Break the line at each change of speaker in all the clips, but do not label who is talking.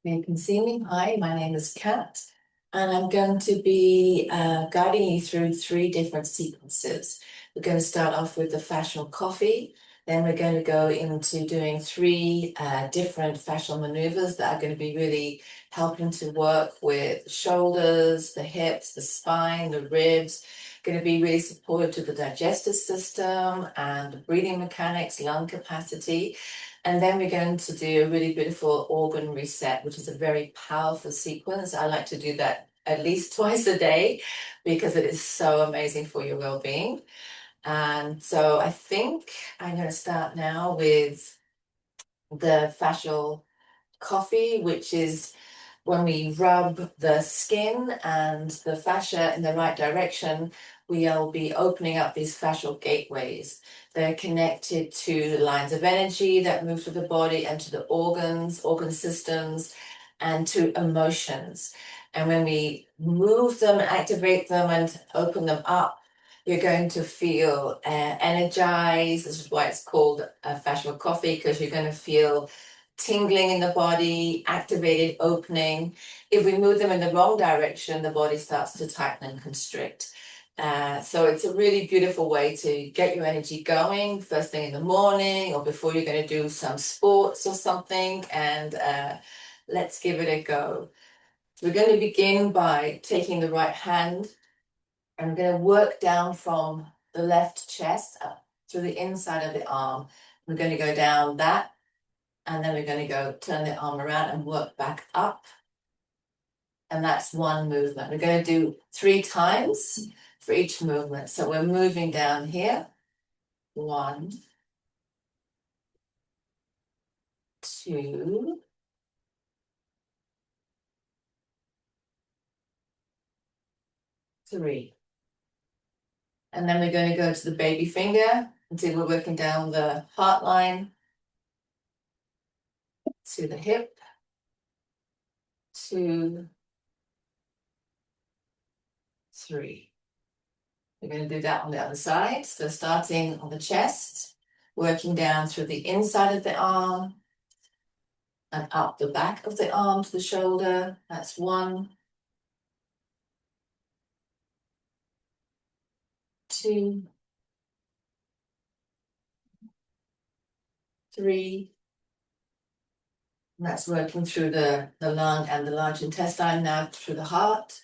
You can see me. Hi, my name is Kat, and I'm going to be guiding you through three different sequences. We're going to start off with the fascial coffee, then we're going to go into doing three different fascial maneuvers that are going to be really helping to work with shoulders, the hips, the spine, the ribs, going to be really supportive to the digestive system and the breathing mechanics, lung capacity. And then we're going to do a really beautiful organ reset, which is a very powerful sequence. I like to do that at least twice a day because it is so amazing for your well-being. And so I think I'm going to start now with the fascial coffee, which is when we rub the skin and the fascia in the right direction, we'll be opening up these fascial gateways. They're connected to the lines of energy that move through the body and to the organs, organ systems, and to emotions. And when we move them, activate them, and open them up, you're going to feel energized. This is why it's called fascial coffee, because you're going to feel tingling in the body, activated, opening. If we move them in the wrong direction, the body starts to tighten and constrict. So it's a really beautiful way to get your energy going first thing in the morning or before you're going to do some sports or something. And let's give it a go. We're going to begin by taking the right hand. I'm going to work down from the left chest up through the inside of the arm. We're going to go down that, and then we're going to go turn the arm around and work back up. And that's one movement. We're going to do 3 times for each movement. So we're moving down here. 1, 2, 3. And then we're going to go to the baby finger until we're working down the heart line to the hip, 2, 3. We're going to do that on the other side. So starting on the chest, working down through the inside of the arm and up the back of the arm to the shoulder. That's 1, 2, 3. And that's working through the lung and the large intestine, now through the heart,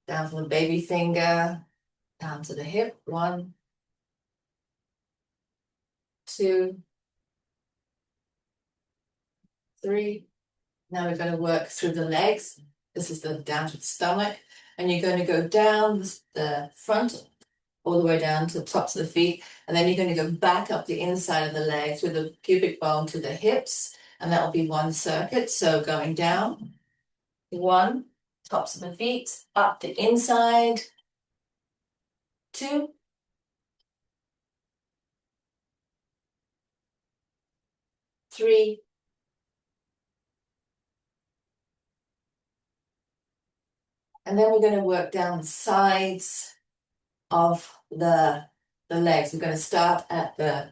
down from the baby finger, down to the hip. 1, 2, 3. Now we're going to work through the legs. This is the down to the stomach. And you're going to go down the front all the way down to the tops of the feet. And then you're going to go back up the inside of the leg through the pubic bone to the hips. And that will be 1 circuit. So going down, 1, tops of the feet, up the inside, 2, 3, and then we're going to work down the sides of the legs. We're going to start at the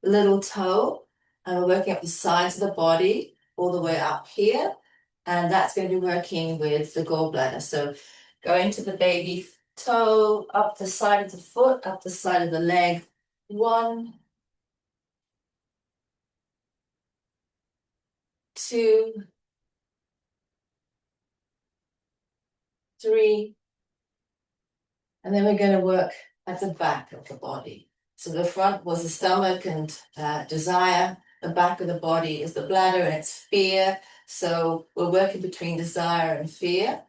little toe, and we're working up the sides of the body all the way up here. And that's going to be working with the gallbladder. So going to the baby toe, up the side of the foot, up the side of the leg. 1, 2, 3. And then we're going to work at the back of the body. So the front was the stomach and desire. The back of the body is the bladder and it's fear. So we're working between desire and fear.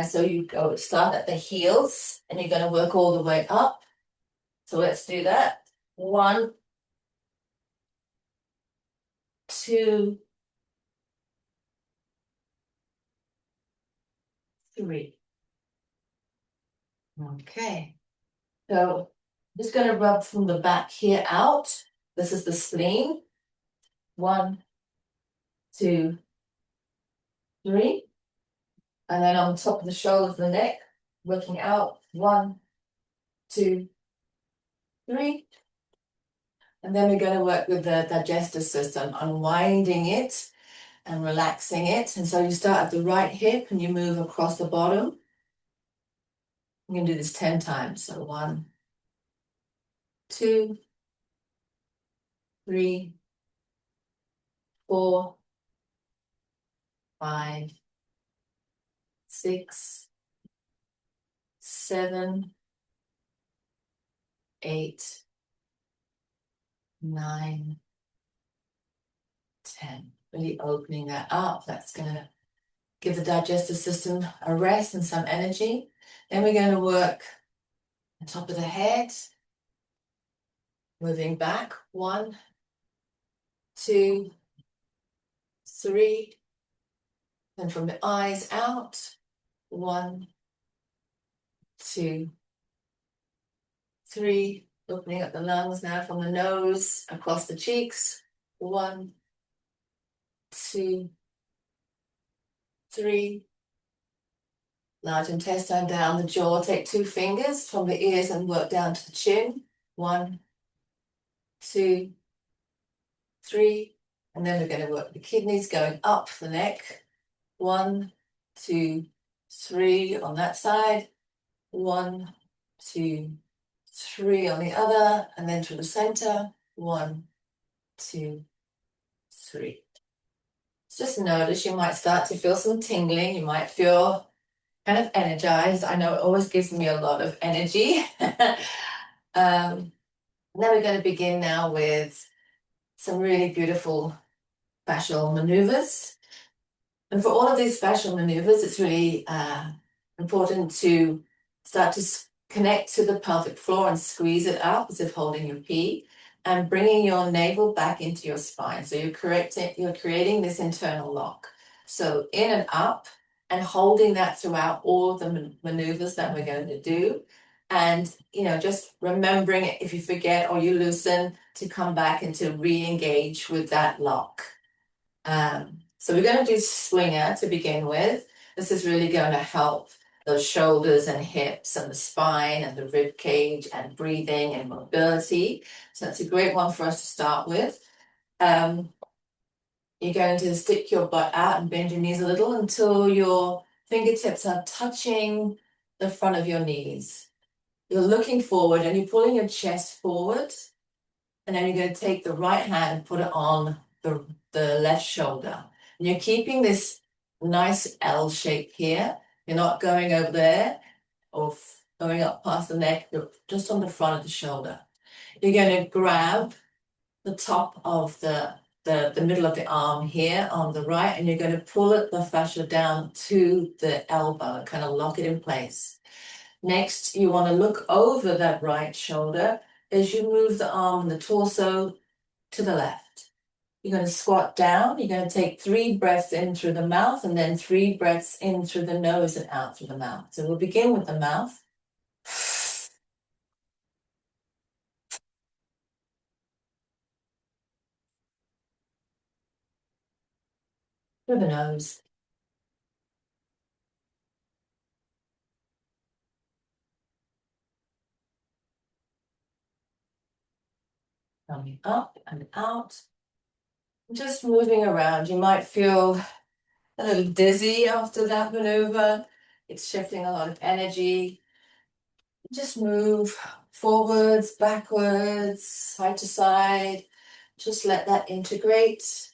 So you go start at the heels and you're going to work all the way up. So let's do that. 1, 2, 3. Okay. So I'm just going to rub from the back here out. This is the spleen. 1, 2, 3. And then on top of the shoulders, the neck, working out. 1, 2, 3. And then we're going to work with the digestive system, unwinding it and relaxing it. And so you start at the right hip and you move across the bottom. I'm going to do this 10 times. So 1, 2, 3, 4, 5, 6, 7, 8, 9, 10. Really opening that up. That's going to give the digestive system a rest and some energy. Then we're going to work the top of the head, moving back. 1, 2, 3. Then from the eyes out. 1, 2, 3. Opening up the lungs now from the nose across the cheeks. 1, 2, 3. Large intestine down the jaw. Take 2 fingers from the ears and work down to the chin. 1, 2, 3. And then we're going to work the kidneys going up the neck. 1, 2, 3 on that side. 1, 2, 3 on the other, and then to the center. 1, 2, 3. Just notice you might start to feel some tingling. You might feel kind of energized. I know it always gives me a lot of energy. Then we're going to begin now with some really beautiful fascial maneuvers. And for all of these fascial maneuvers, it's really important to start to connect to the pelvic floor and squeeze it up as if holding your pee and bringing your navel back into your spine. So you're creating this internal lock. So in and up and holding that throughout all of the maneuvers that we're going to do. And, just remembering it if you forget or you loosen to come back and to re-engage with that lock. So we're going to do swinger to begin with. This is really going to help those shoulders and hips and the spine and the rib cage and breathing and mobility. So that's a great one for us to start with. You're going to stick your butt out and bend your knees a little until your fingertips are touching the front of your knees. You're looking forward and you're pulling your chest forward. And then you're going to take the right hand and put it on the left shoulder. And you're keeping this nice L shape here. You're not going over there or going up past the neck. You're just on the front of the shoulder. You're going to grab the top of the middle of the arm here on the right, and you're going to pull the fascia down to the elbow and kind of lock it in place. Next, you want to look over that right shoulder as you move the arm and the torso to the left. You're going to squat down. You're going to take 3 breaths in through the mouth and then 3 breaths in through the nose and out through the mouth. So we'll begin with the mouth. Through the nose. Coming up and out. Just moving around. You might feel a little dizzy after that maneuver. It's shifting a lot of energy. Just move forwards, backwards, side to side. Just let that integrate.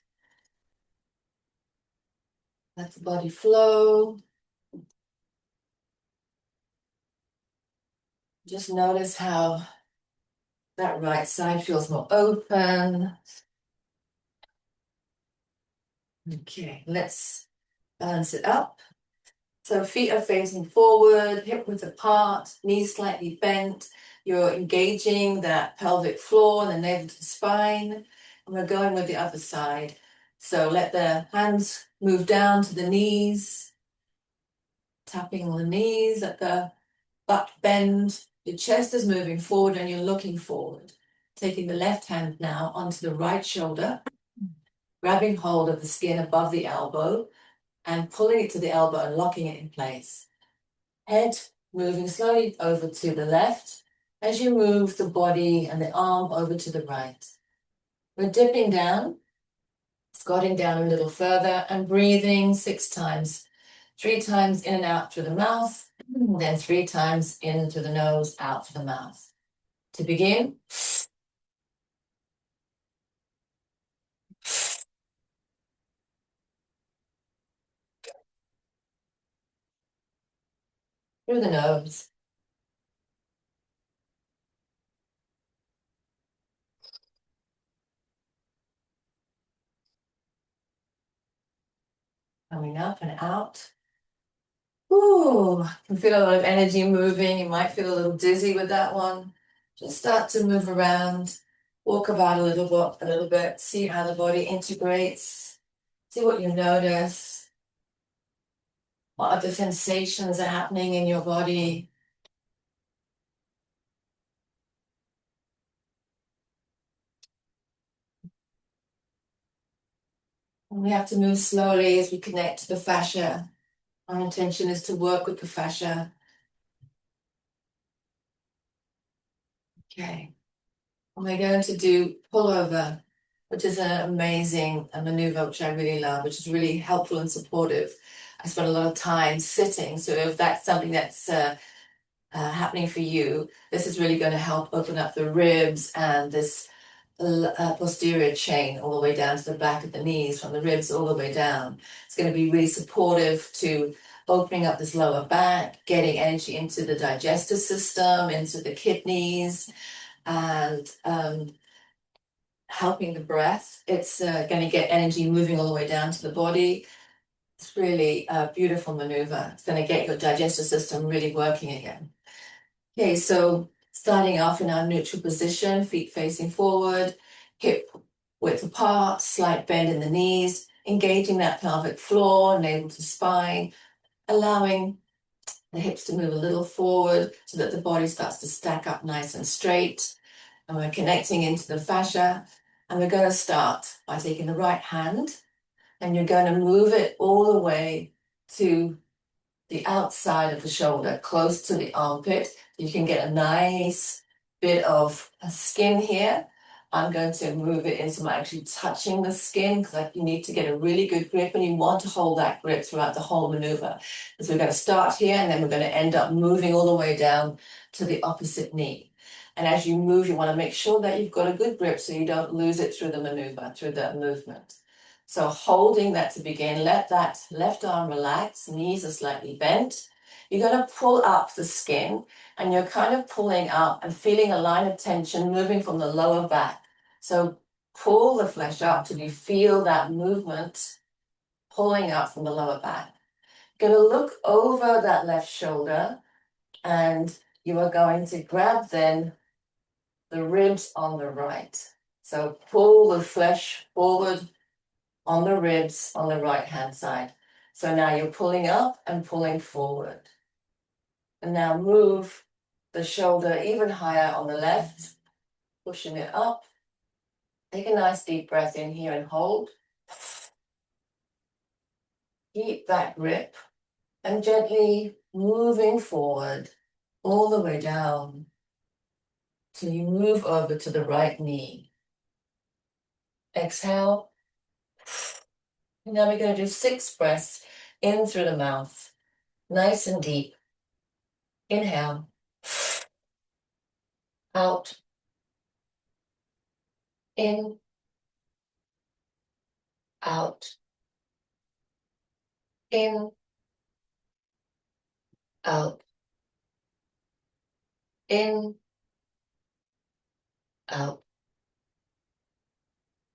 Let the body flow. Just notice how that right side feels more open. Okay, let's balance it up. So feet are facing forward, hip width apart, knees slightly bent. You're engaging that pelvic floor and the navel to the spine. And we're going with the other side. So let the hands move down to the knees, tapping on the knees at the butt bend. Your chest is moving forward and you're looking forward. Taking the left hand now onto the right shoulder, grabbing hold of the skin above the elbow and pulling it to the elbow and locking it in place. Head moving slowly over to the left as you move the body and the arm over to the right. We're dipping down. It's squatting down a little further and breathing 6 times. 3 times in and out through the mouth, then 3 times in through the nose, out through the mouth. To begin, through the nose. Coming up and out. Ooh, can feel a lot of energy moving. You might feel a little dizzy with that one. Just start to move around, walk about a little bit, see how the body integrates, see what you notice, what other sensations are happening in your body. And we have to move slowly as we connect to the fascia. Our intention is to work with the fascia. Okay. And we're going to do pullover, which is an amazing maneuver, which I really love, which is really helpful and supportive. I spend a lot of time sitting, so if that's something that's happening for you, this is really going to help open up the ribs and this posterior chain all the way down to the back of the knees, from the ribs all the way down. It's going to be really supportive to opening up this lower back, getting energy into the digestive system, into the kidneys, and helping the breath. It's going to get energy moving all the way down to the body. It's really a beautiful maneuver. It's going to get your digestive system really working again. Okay, so starting off in our neutral position, feet facing forward, hip width apart, slight bend in the knees, engaging that pelvic floor, navel to spine, allowing the hips to move a little forward so that the body starts to stack up nice and straight. And we're connecting into the fascia. And we're going to start by taking the right hand and you're going to move it all the way to the outside of the shoulder, close to the armpit. You can get a nice bit of skin here. I'm going to move it into my actually touching the skin because you need to get a really good grip and you want to hold that grip throughout the whole maneuver. So we're going to start here and then we're going to end up moving all the way down to the opposite knee. And as you move, you want to make sure that you've got a good grip so you don't lose it through the maneuver, through the movement. So holding that to begin, let that left arm relax, knees are slightly bent. You're going to pull up the skin and you're kind of pulling up and feeling a line of tension moving from the lower back. So pull the flesh up till you feel that movement pulling up from the lower back. You're going to look over that left shoulder and you are going to grab then the ribs on the right. So pull the flesh forward on the ribs on the right hand side. So now you're pulling up and pulling forward. And now move the shoulder even higher on the left, pushing it up. Take a nice deep breath in here and hold. Keep that grip and gently moving forward all the way down till you move over to the right knee. Exhale. And now we're going to do 6 breaths in through the mouth, nice and deep. Inhale. Out. In. Out. In. Out. In. Out.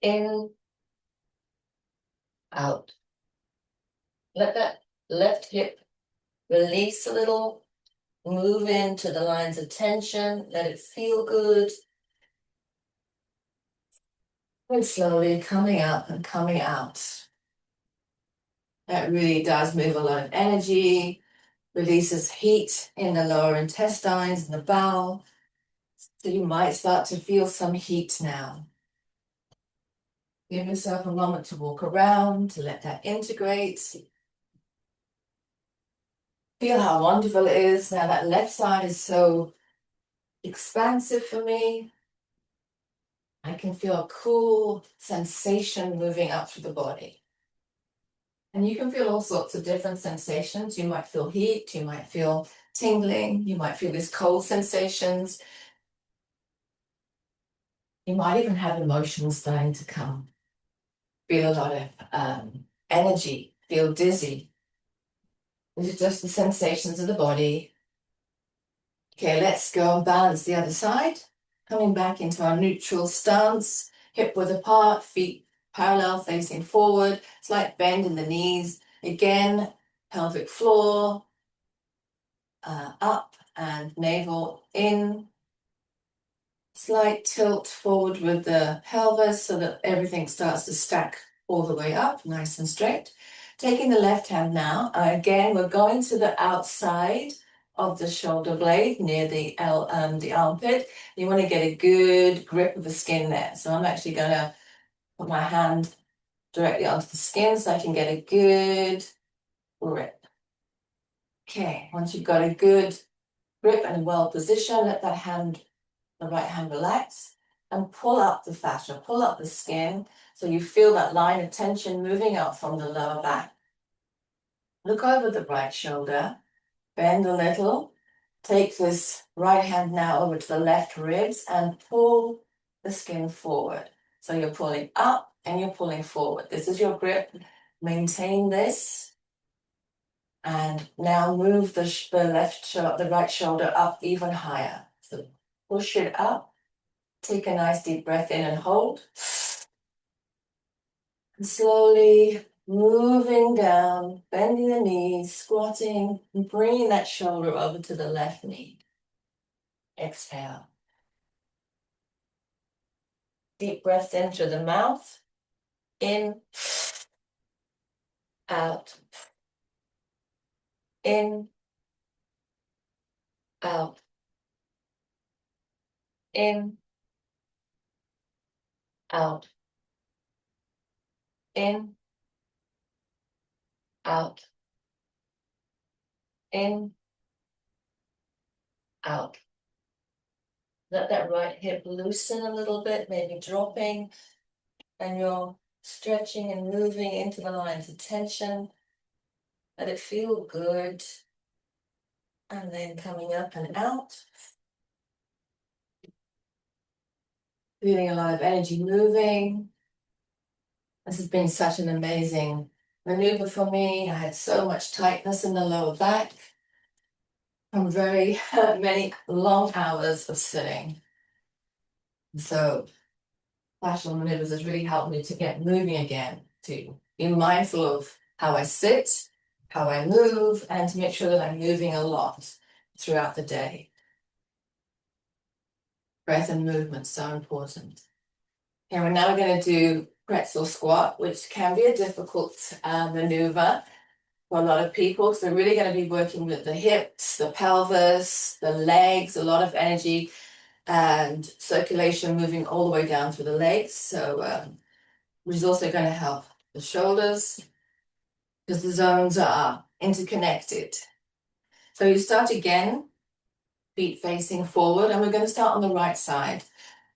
In. Out. Let that left hip release a little. Move into the lines of tension. Let it feel good. And slowly coming up and coming out. That really does move a lot of energy, releases heat in the lower intestines and the bowel. So you might start to feel some heat now. Give yourself a moment to walk around, to let that integrate. Feel how wonderful it is. Now that left side is so expansive for me. I can feel a cool sensation moving up through the body. And you can feel all sorts of different sensations. You might feel heat, you might feel tingling, you might feel these cold sensations. You might even have emotions starting to come. Feel a lot of energy, feel dizzy. These are just the sensations of the body. Okay, let's go and balance the other side. Coming back into our neutral stance, hip width apart, feet parallel facing forward, slight bend in the knees. Again, pelvic floor, up and navel in. Slight tilt forward with the pelvis so that everything starts to stack all the way up, nice and straight. Taking the left hand now, again, we're going to the outside of the shoulder blade near the armpit. You want to get a good grip of the skin there. So I'm actually going to put my hand directly onto the skin so I can get a good grip. Okay, once you've got a good grip and well positioned, let that hand, the right hand relax and pull up the fascia, pull up the skin so you feel that line of tension moving up from the lower back. Look over the right shoulder, bend a little, take this right hand now over to the left ribs and pull the skin forward. So you're pulling up and you're pulling forward. This is your grip. Maintain this. And now move the right shoulder up even higher. So push it up. Take a nice deep breath in and hold. And slowly moving down, bending the knees, squatting, and bringing that shoulder over to the left knee. Exhale. Deep breath in through the mouth. In, out. In, out. In, out. In, out. In, out. Let that right hip loosen a little bit, maybe dropping, and you're stretching and moving into the lines of tension. Let it feel good. And then coming up and out. Feeling a lot of energy moving. This has been such an amazing maneuver for me. I had so much tightness in the lower back from very many long hours of sitting. So fascial maneuvers has really helped me to get moving again, to be mindful of how I sit, how I move, and to make sure that I'm moving a lot throughout the day. Breath and movement, so important. And we're now going to do pretzel squat, which can be a difficult maneuver for a lot of people. So we're really going to be working with the hips, the pelvis, the legs, a lot of energy and circulation moving all the way down through the legs. So which is also going to help the shoulders because the zones are interconnected. So you start again, feet facing forward, and we're going to start on the right side.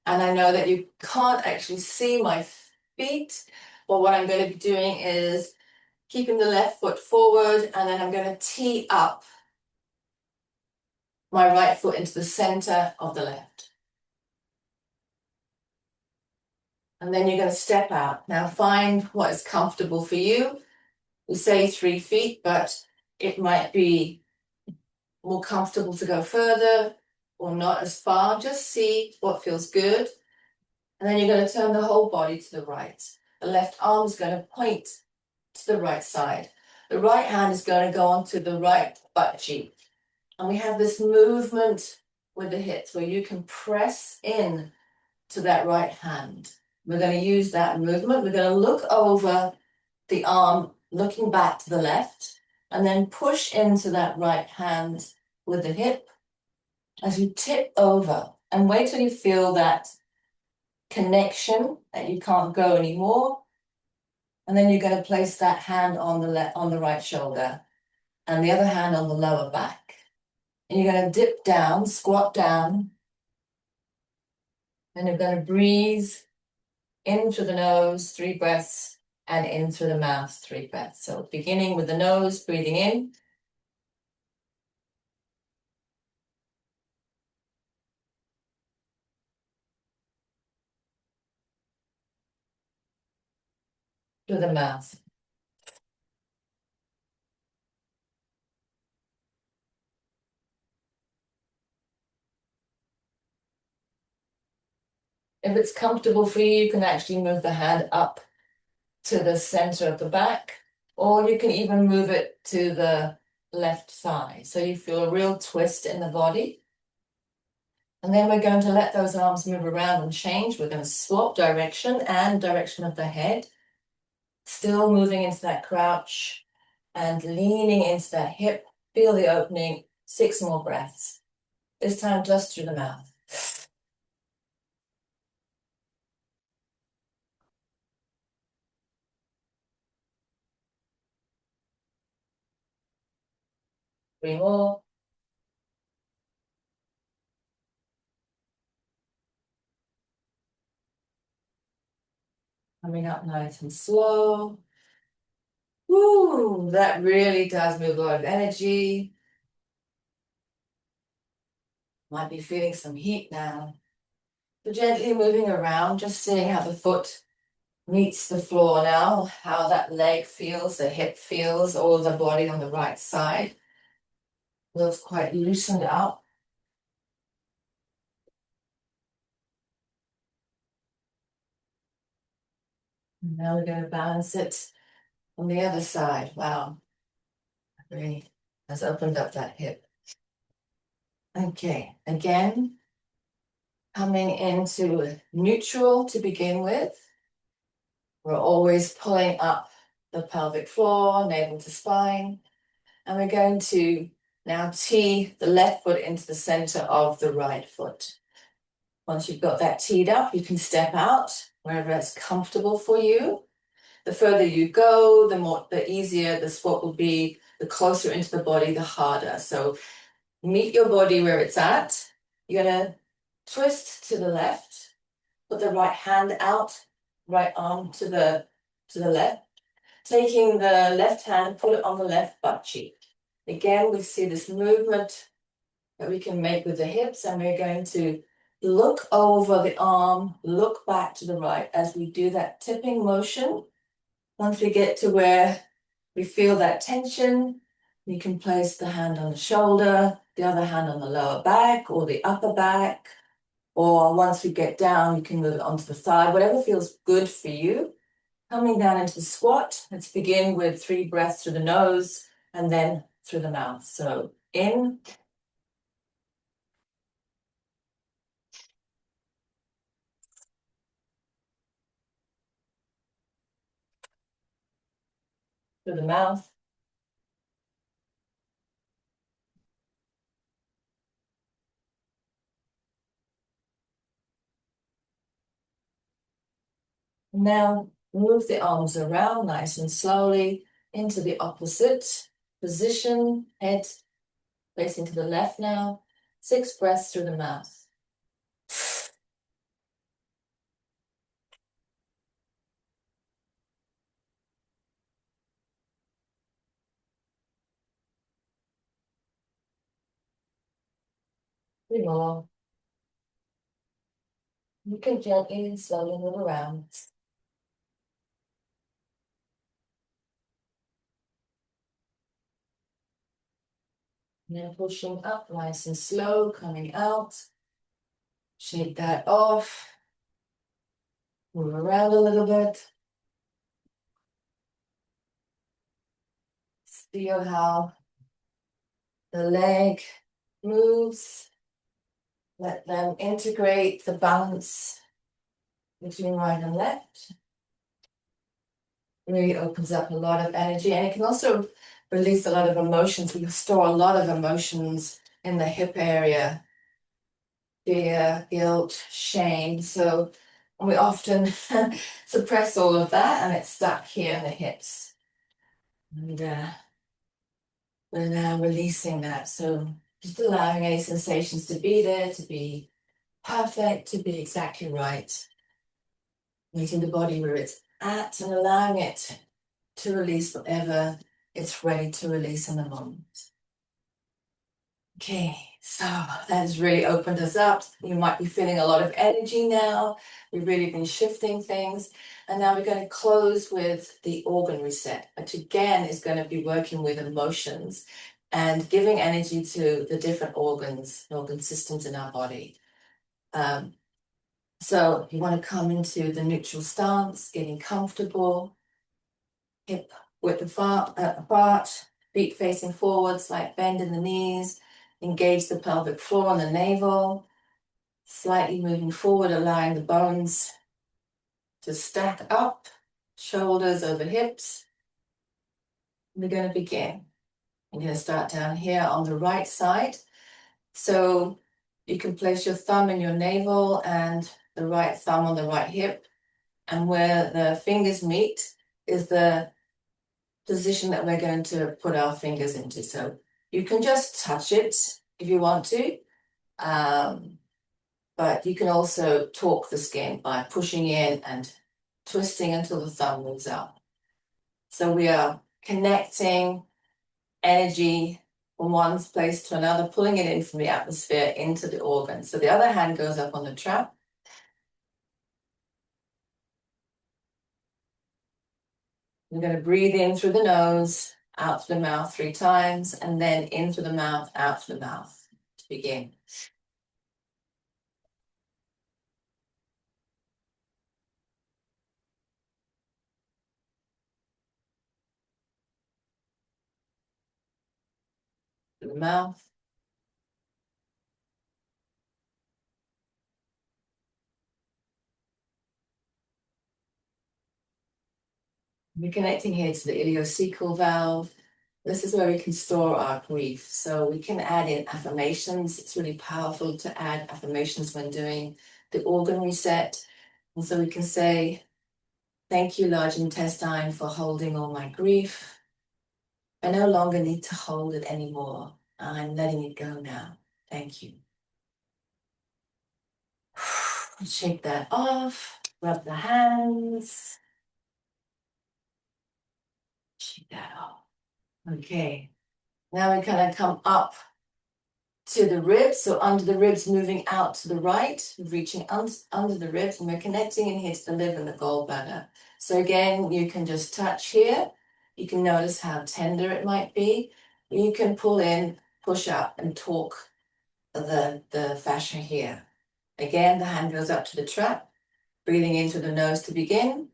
And I know that you can't actually see my feet, but what I'm going to be doing is keeping the left foot forward, and then I'm going to tee up my right foot into the center of the left. And then you're going to step out. Now find what is comfortable for you. We say 3 feet, but it might be more comfortable to go further or not as far. Just see what feels good. And then you're going to turn the whole body to the right. The left arm is going to point to the right side. The right hand is going to go onto the right butt cheek. And we have this movement with the hips where you can press in to that right hand. We're going to use that movement. We're going to look over the arm, looking back to the left, and then push into that right hand with the hip as you tip over, and wait till you feel that connection that you can't go anymore. And then you're going to place that hand on the right shoulder and the other hand on the lower back. And you're going to dip down, squat down, And you're going to breathe in through the nose, 3 breaths, and in through the mouth, 3 breaths. So beginning with the nose, breathing in. Through the mouth. If it's comfortable for you, you can actually move the hand up to the center of the back, or you can even move it to the left thigh. So you feel a real twist in the body. And then we're going to let those arms move around and change. We're going to swap direction and direction of the head. Still moving into that crouch and leaning into that hip. Feel the opening. 6 more breaths. This time just through the mouth. 3 more. Coming up nice and slow. Woo, that really does move a lot of energy. Might be feeling some heat now. So gently moving around, just seeing how the foot meets the floor now, how that leg feels, the hip feels, all the body on the right side. Feels quite loosened up. And now we're going to balance it on the other side. Wow, really has opened up that hip. Okay, again, coming into neutral to begin with. We're always pulling up the pelvic floor, navel to spine. And we're going to now tee the left foot into the center of the right foot. Once you've got that teed up, you can step out wherever it's comfortable for you. The further you go, the easier the squat will be, the closer into the body, the harder. So meet your body where it's at. You're gonna twist to the left, put the right hand out, right arm to the left. Taking the left hand, put it on the left butt cheek. Again, we see this movement that we can make with the hips, and we're going to look over the arm, look back to the right as we do that tipping motion. Once we get to where we feel that tension, we can place the hand on the shoulder, the other hand on the lower back or the upper back, or once we get down, you can move it onto the thigh, whatever feels good for you. Coming down into the squat, let's begin with 3 breaths through the nose and then through the mouth. So in, through the mouth. Now move the arms around nice and slowly into the opposite position, head facing to the left now. 6 breaths through the mouth. 3 more. You can gently and slowly move around. Now pushing up nice and slow, coming out. Shake that off. Move around a little bit. Feel how the leg moves. Let them integrate the balance between right and left. Really opens up a lot of energy, and it can also release a lot of emotions. We store a lot of emotions in the hip area. Fear, guilt, shame. So we often suppress all of that, and it's stuck here in the hips. And we're now releasing that. So just allowing any sensations to be there, to be perfect to be exactly right. Meeting the body where it's at and allowing it to release whatever it's ready to release in the moment. Okay, so that has really opened us up. You might be feeling a lot of energy now. We've really been shifting things. And now we're going to close with the organ reset, which again is going to be working with emotions and giving energy to the different organs, organ systems in our body. So you want to come into the neutral stance, getting comfortable, hip width apart, feet facing forward, slight bend in the knees, engage the pelvic floor and the navel, slightly moving forward, allowing the bones to stack up, shoulders over hips. We're going to begin. I'm going to start down here on the right side. So you can place your thumb in your navel and the right thumb on the right hip. And where the fingers meet is the position that we're going to put our fingers into. So you can just touch it if you want to, but you can also torque the skin by pushing in and twisting until the thumb moves up. So we are connecting energy from one place to another, pulling it in from the atmosphere into the organ. So the other hand goes up on the trap. We're going to breathe in through the nose, out through the mouth 3 times, and then in through the mouth, out through the mouth to begin. Through the mouth. We're connecting here to the ileocecal valve. This is where we can store our grief. So we can add in affirmations. It's really powerful to add affirmations when doing the organ reset. And so we can say, thank you, large intestine, for holding all my grief. I no longer need to hold it anymore. I'm letting it go now. Thank you. Shake that off. Rub the hands. Shake that off. Okay. Now we're going to come up to the ribs, so under the ribs, moving out to the right, reaching under the ribs, and we're connecting in here to the liver and the gallbladder. So again, you can just touch here. You can notice how tender it might be. You can pull in, push up, and torque the fascia here. Again, the hand goes up to the trap, breathing in through the nose to begin.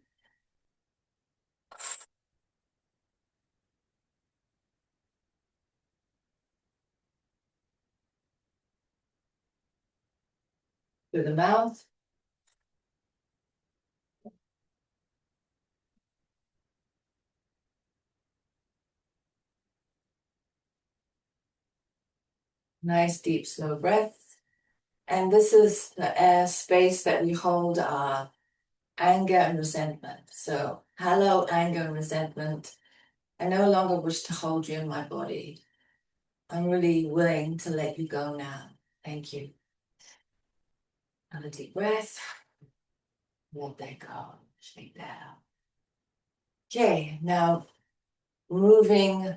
Through the mouth. Nice, deep, slow breath. And this is the air space that we hold our anger and resentment. So, hello, anger and resentment. I no longer wish to hold you in my body. I'm really willing to let you go now. Thank you. Another deep breath. Let that go. Shake that out. Okay, now moving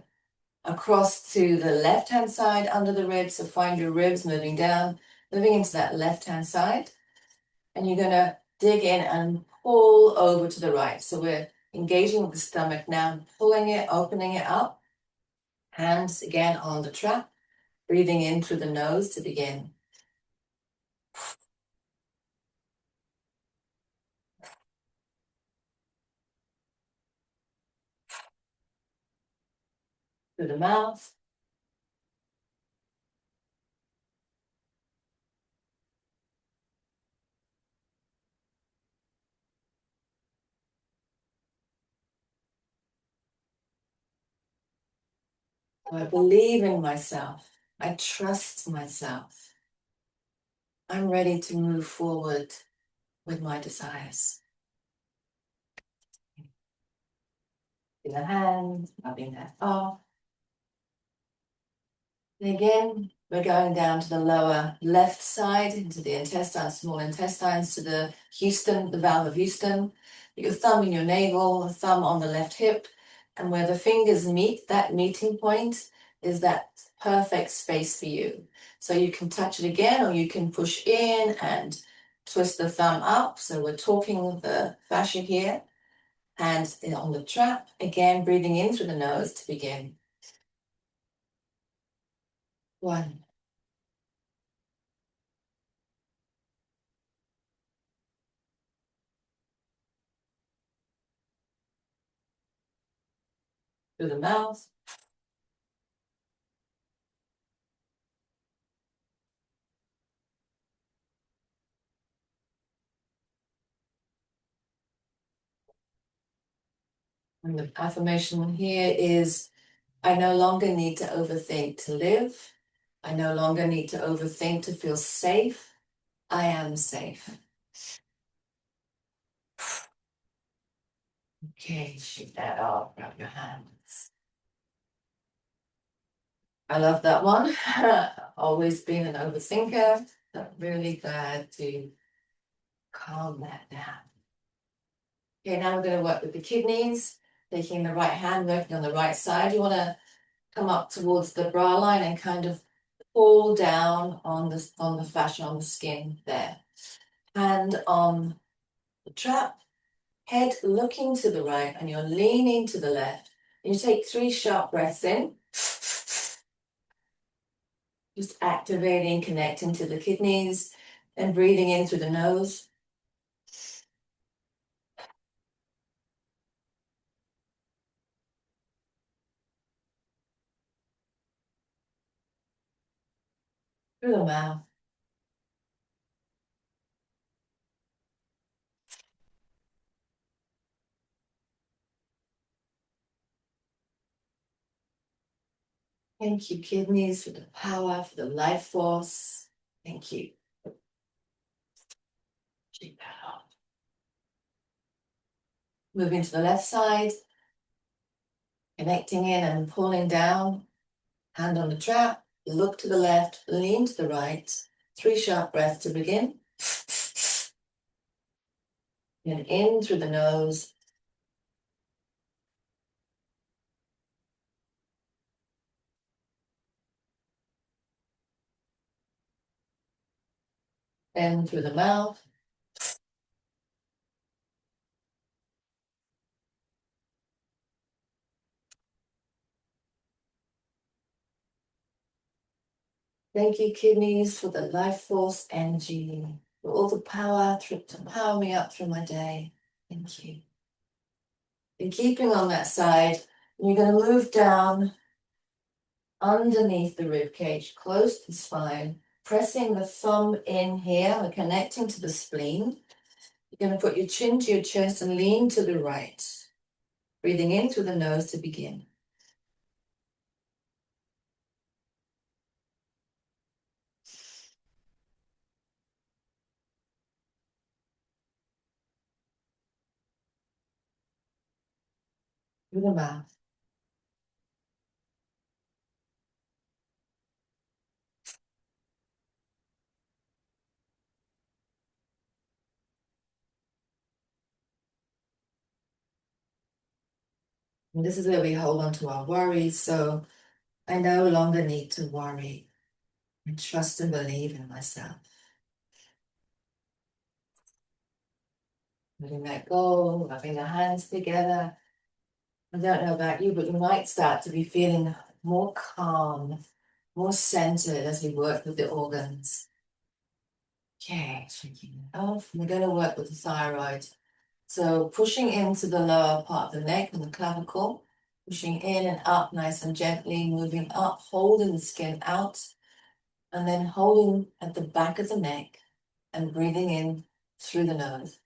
across to the left-hand side under the ribs. So find your ribs moving down, moving into that left-hand side. And you're going to dig in and pull over to the right. So we're engaging with the stomach now, pulling it, opening it up. Hands again on the trap, breathing in through the nose to begin. Through the mouth. I believe in myself. I trust myself. I'm ready to move forward with my desires. In the hand, rubbing that off. And again, We're going down to the lower left side, into the intestine, small intestines, to the Houston, the valve of Houston. Put your thumb in your navel, the thumb on the left hip, and where the fingers meet, that meeting point is that perfect space for you. So you can touch it again, or you can push in and twist the thumb up. So we're talking the fascia here. Hands on the trap. Again, breathing in through the nose to begin. 1, through the mouth. And the affirmation here is, I no longer need to overthink to live. I no longer need to overthink to feel safe. I am safe. Okay, shake that off, grab your hands. I love that one. Always been an overthinker, but really glad to calm that down. Okay, now we're going to work with the kidneys, taking the right hand, working on the right side. You want to come up towards the bra line and kind of pull down on the fascia, on the skin there. Hand on the trap, head looking to the right, and you're leaning to the left. And you take 3 sharp breaths in, just activating, connecting to the kidneys, and breathing in through the nose. Through the mouth. Thank you, kidneys, for the power, for the life force. Thank you. Shake that off. Moving to the left side, connecting in and pulling down. Hand on the trap, look to the left, lean to the right. 3 sharp breaths to begin. And in through the nose. In through the mouth. Thank you, kidneys, for the life force energy, for all the power to power me up through my day. Thank you. And keeping on that side, you're going to move down underneath the rib cage, close to the spine, pressing the thumb in here and connecting to the spleen. You're going to put your chin to your chest and lean to the right. Breathing in through the nose to begin. Through the mouth. And this is where we hold on to our worries. So I no longer need to worry. I trust and believe in myself. Letting that go, rubbing the hands together. I don't know about you, but you might start to be feeling more calm, more centered as we work with the organs. Okay, shaking it off. We're going to work with the thyroid. So pushing into the lower part of the neck and the clavicle, pushing in and up nice and gently, moving up, holding the skin out, and then holding at the back of the neck and breathing in through the nose.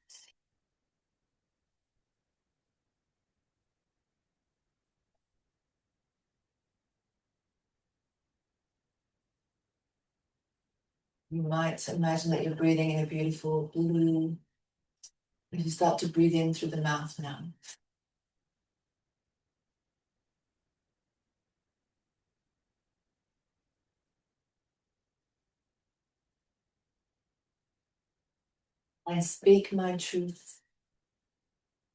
You might imagine that you're breathing in a beautiful blue. You start to breathe in through the mouth now. I speak my truth,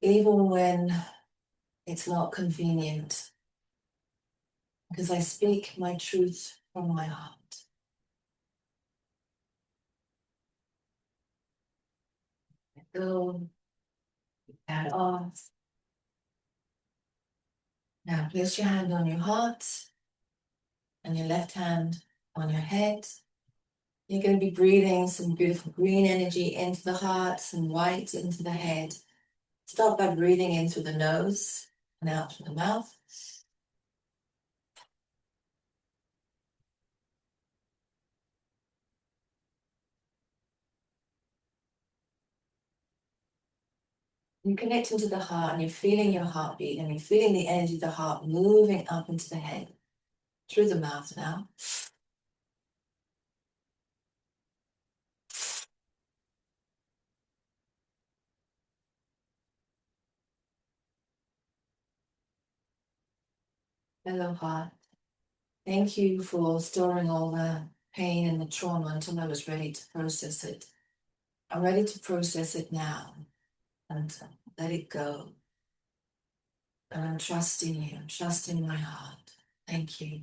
even when it's not convenient, because I speak my truth from my heart. Go that off. Now place your hand on your heart and your left hand on your head. You're going to be breathing some beautiful green energy into the heart, some white into the head. Start by breathing in through the nose and out through the mouth. You're connecting to the heart and you're feeling your heartbeat and you're feeling the energy of the heart moving up into the head through the mouth now. Hello, heart. Thank you for storing all the pain and the trauma until I was ready to process it. I'm ready to process it now and let it go. And I'm trusting you. I'm trusting my heart. Thank you.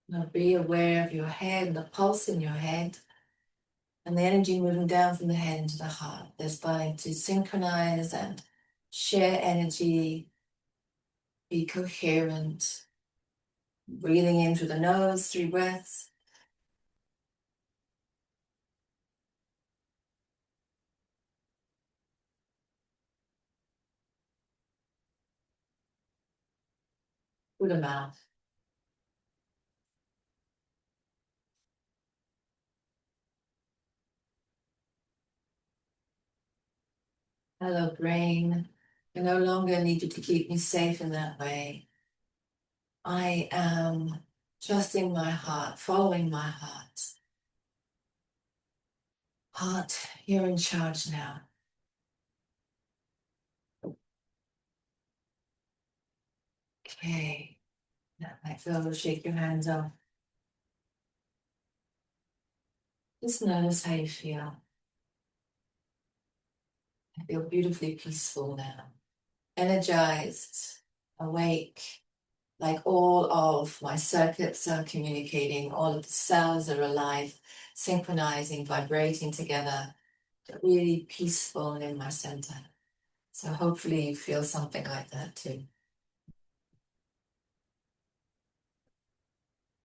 Now be aware of your head, the pulse in your head, and the energy moving down from the head into the heart. They're starting to synchronize and share energy, be coherent. Breathing in through the nose, 3 breaths. Through the mouth. Hello, brain. I no longer need you to keep me safe in that way. I am trusting my heart, following my heart. Heart, you're in charge now. Okay. Now, let go, shake your hands off. Just notice how you feel. I feel beautifully peaceful now. Energized, awake, like all of my circuits are communicating, all of the cells are alive, synchronizing, vibrating together, really peaceful and in my center. So hopefully you feel something like that too.